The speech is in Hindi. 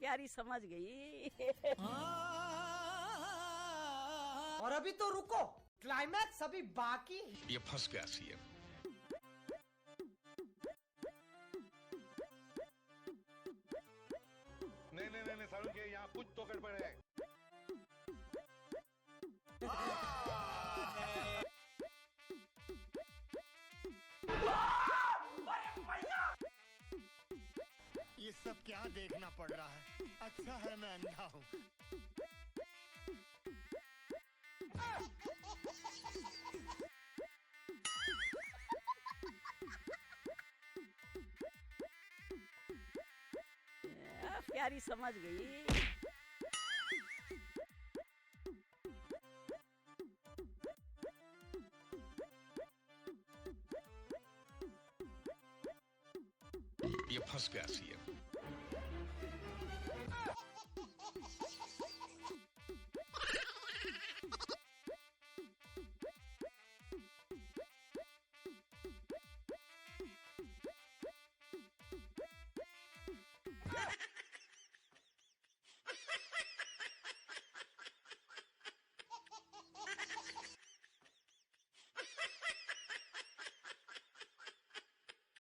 प्यारी समझ गई। और अभी तो रुको, क्लाइमैक्स अभी बाकी है। ये फंस गया सीएम। नहीं सारुण के यहाँ कुछ तो गड़बड़ है। ये सब क्या देखना पड़ रहा है? अच्छा है मैं अंधा हूँ। प्यारी समझ गई। ये फंस गया सीएम।